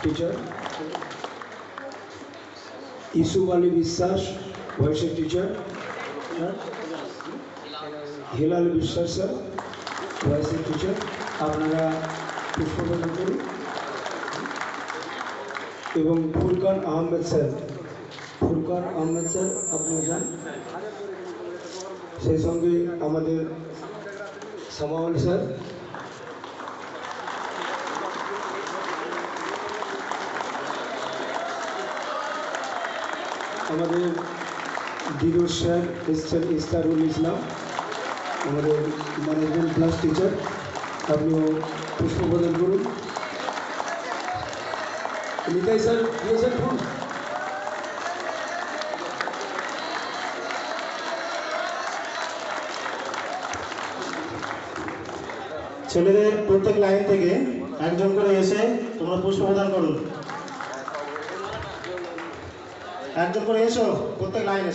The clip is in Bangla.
टीचर, ইসুফ আলী বিশ্বাস ভয়েসের টিচার, হিলাল বিশ্বাস স্যার ভয়েসের টিচার। আপনারা পুষ্পবর্ধন করুন। এবং ফুরকান আহমেদ স্যার, ফুরকান আহমেদ স্যার আপনারা যান। সেই সঙ্গে আমাদের সামাউল স্যার, আমাদের দিরুজ স্যার এসছেন, ইস্তারুল ইসলাম আমাদের ম্যানেজমেন্ট ক্লাস টিচার, আপনিও পুষ্পবর্ধন করুন। নিতাই স্যার দিয়েছেন ফোন। ছেলেদের প্রত্যেক লাইন থেকে একজন করে এসে তোমরা পুষ্প প্রদান করুন। একজন করে এসো প্রত্যেক লাইনে।